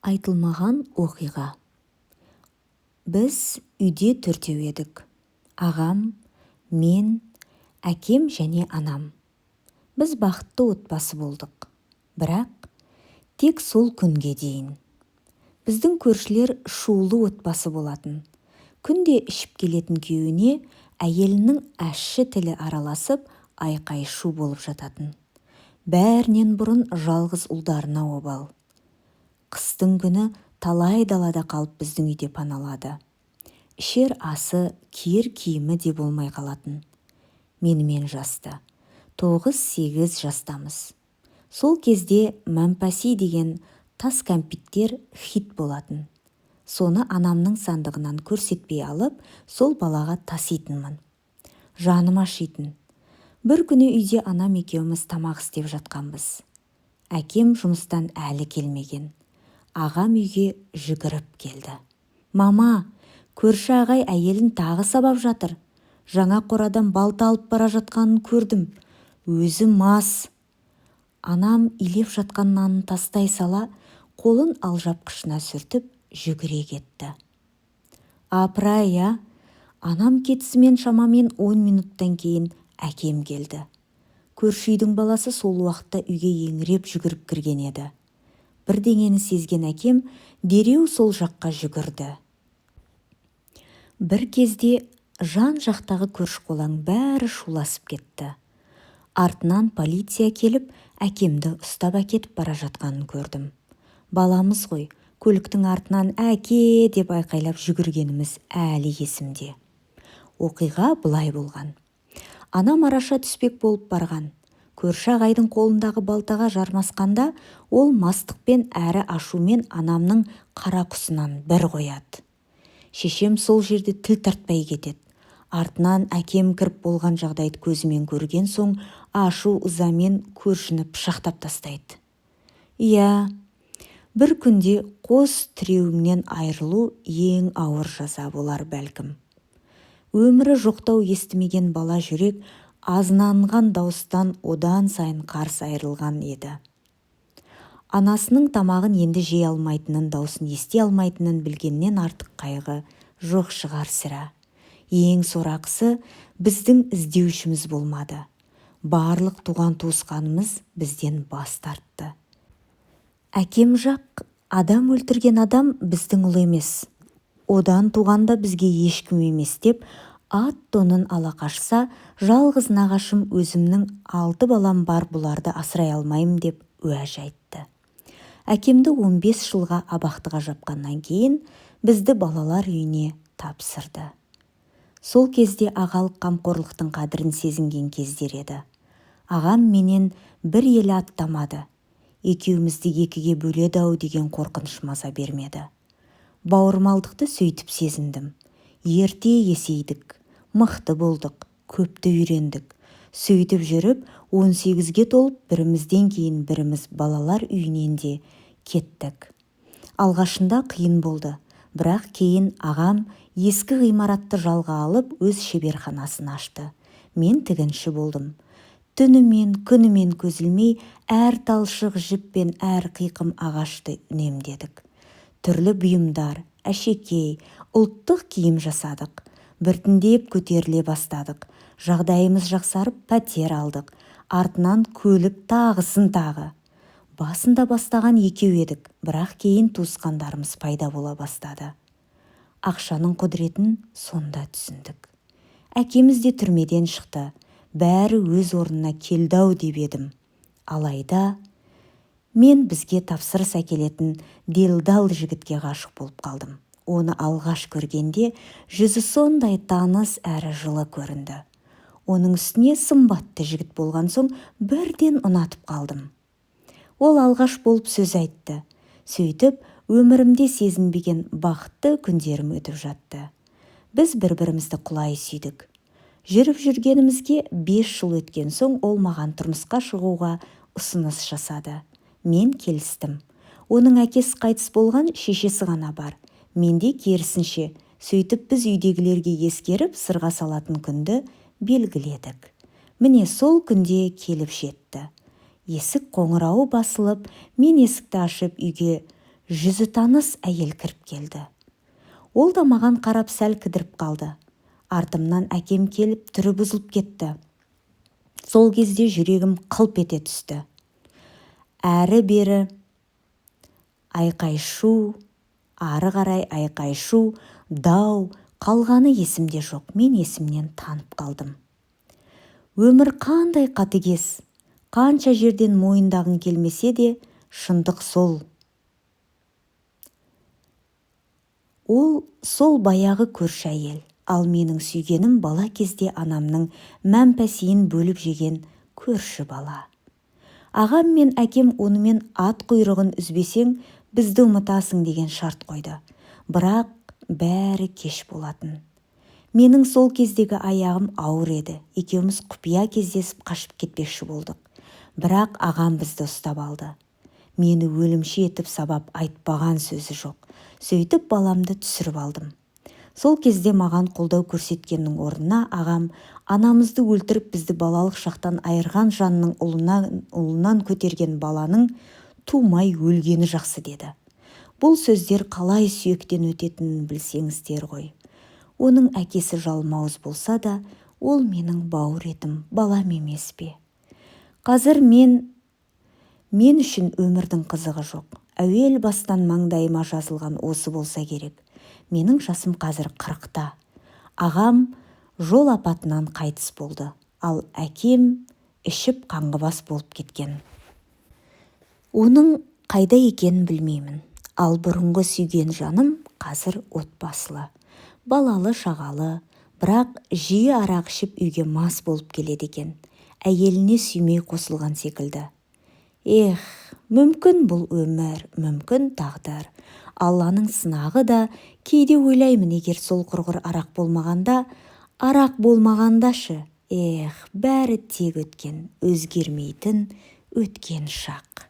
Айтылмаған оқиға. Біз үйде төртеу едік. Ағам, мен, әкем және анам. Біз бақытты отбасы болдық. Бірақ тек сол күнге дейін. Біздің көршілер шулы отбасы болатын. Күнде ішіп келетін күйеуіне әйелінің ащы тілі араласып, айқай шу болып жататын. Бәрінен бұрын жалғыз ұлдарына обал. Қыстың күні талай далада қалып біздің үйде паналады. Ішер асы, киер киімі де болмай қалатын. Менімен жасты. 9-8 жастамыз. Сол кезде мәмпәси деген тас кәмпиттер хит болатын. Соны анамның сандығынан көрсетпей алып, сол балаға таситынмын. Жаным ашитын. Бір күні үйде анам екеуміз тамақ істеп жатқанбыз. Әкем жұмыстан әлі келмеген. Ағам үйге жүгіріп келді. Мама, көрші ағай әйелін тағы сабап жатыр. Жаңа қорадан балта алып бара жатқанын көрдім. Өзі мас. Анам илеп жатқан нанын тастай сала, қолын алжапқышына сүртіп жүгіре кетті. Апыр-ай, анам кетісімен шамамен 10 минуттан кейін әкем келді. Көрші үйдің баласы сол уақытта үйге еңіреп жүгіріп кірген еді. Бірдеңені сезген әкем дереу сол жаққа жүгірді. Бір кезде жан жақтағы көрші-қолаң бәрі шуласып кетті. Артынан полиция келіп, әкемді ұстап әкетіп бара жатқанын көрдім. Баламыз ғой, көліктің артынан әке деп айқайлап жүгіргеніміз әлі есімде. Оқиға былай болған. Анам араша түспек болып барған. Көрші ағайдың қолындағы балтаға жармасқанда, ол мастықпен әрі ашумен анамның қара құсынан бір қояды. Шешем сол жерде тіл тартпай кетеді. Артынан әкем кіріп болған жағдайды көзімен көрген соң, ашу ызамен көршіні пышақтап тастайды. Бір күнде қос тіреуіңнен айырылу ең ауыр жаза болар бәлкім. Өмірі жоқтау естімеген бала жүрек азынанған дауыстан одан сайын қарс айырылған еді. Анасының тамағын енді жей алмайтынын, даусын ести алмайтынын білгеннен артық қайғы жоқ шығар сірә. Ең сорақысы біздің іздеушіміз болмады. Барлық туған туысқанымыз бізден бас тартты. Әкем жақ адам өлтірген адам біздің ұлы емес. Одан туғанда бізге ешкім емес деп, ат-тонын ала қашса, жалғыз нағашым өзімнің 6 балам бар, бұларды асырай алмаймын деп уәж айтты. Әкемді 15 жылға абақтыға жапқаннан кейін бізді балалар үйіне тапсырды. Сол кезде ағалық қамқорлықтың қадірін сезінген кездер еді. Ағам менен бір елі аттамады. Екеумізді екіге бөледі-ау деген қорқыныш маза бермеді. Бауырмалдықты сөйтіп сезіндім. Ерте есейдік, мықты болдық, көпті үйрендік. Сөйтіп жүріп, 18-ге толып, бірімізден кейін біріміз балалар үйінен де кеттік. Алғашында қиын болды, бірақ кейін ағам ескі ғимаратты жалға алып, өз шеберханасын ашты. Мен тігінші болдым. Түнімен, күнімен көзілмей, әр талшық жіппен әр қиқым ағашты үнемдедік. Түрлі бұйымдар, әшекей, ұлттық киім жасадық. Біртіндеп көтеріле бастадық. Жағдайымыз жақсарып пәтер алдық. Артынан көлік тағысын тағы. Басында бастаған екеу едік, бірақ кейін туысқандарымыз пайда бола бастады. Ақшаның құдіретін сонда түсіндік. Әкеміз де түрмеден шықты. Бәрі өз орнына келді-ау деп едім. Алайда мен бізге тапсырыс әкелетін делдал жігітке ғашық болып қалдым. Оны алғаш көргенде жүзі сондай таныс әрі жылы көрінді. Оның үстіне сымбатты жігіт болған соң бірден ұнатып қалдым. Ол алғаш болып сөз айтты. Сөйтіп, өмірімде сезінбеген бақытты күндерім өтіп жатты. Біз бір-бірімізді құлай сүйдік. Жүріп жүргенімізге 5 жыл өткен соң ол маған тұрмысқа шығуға ұсыныс жасады. Мен келістім. Оның әкесі қайтыс болған, шешесі ғана бар. Менде керісінше, сөйтіп біз үйдегілерге ескеріп, сырға салатын күнді белгіледік. Міне сол күнде келіп жетті. Есік қоңырауы басылып, мен есікті ашып үйге жүзі таныс әйел кіріп келді. Ол да маған қарап сәл кідіріп қалды. Артымнан әкем келіп түрі бұзылып кетті. Сол кезде жүрегім қылп ете түсті. Әрі-бері айқай-шу, ары қарай айқай-шу, дау, қалғаны есімде жоқ. Мен есімнен танып қалдым. Өмір қандай қатыгез, қанша жерден мойындағың келмесе де, шындық сол. Ол сол баяғы көрші әйел, ал менің сүйгенім бала кезде анамның мәмпәсейін бөліп жеген көрші бала. Ағам мен әкем онымен ат құйрығын үзбесең, бізді ұмытасың деген шарт қойды. Бірақ бәрі кеш болатын. Менің сол кездегі аяғым ауыр еді. Екеуміз құпия кездесіп қашып кетпекші болдық. Бірақ ағам бізді ұстап алды. Мені өлімші етіп сабап айтпаған сөзі жоқ. Сөйтіп баламды түсіріп алдым. Сол кезде маған қолдау көрсеткеннің орнына ағам анамызды өлтіріп бізді балалық шақтан айырған жанның ұлынан көтерген баланың тумай өлгені жақсы деді. Бұл сөздер қалай сүйектен өтетінін білсеңіздер ғой. Оның әкесі жалмауыз болса да, ол менің бауыр етім, балам емес пе? Қазір мен үшін өмірдің қызығы жоқ. Әуел бастан маңдайыма жазылған осы болса керек. Менің жасым қазір 40-та. Ағам жол апатынан қайтыс болды, ал әкем ішіп қаңғыбас болып кеткен. Оның қайда екенін білмеймін. Ал бұрынғы сүйген жаным қазір отбасылы, балалы шағалы, бірақ жиі арақ ішіп үйге мас болып келеді екен. Әйеліне сүймей қосылған секілді. Мүмкін бұл өмір, мүмкін тағдыр. Алланың сынағы да, кейде ойлаймын, егер сол құрғыр арақ болмағандашы. Бәрі тек өткен, өзгермейтін өткен шақ.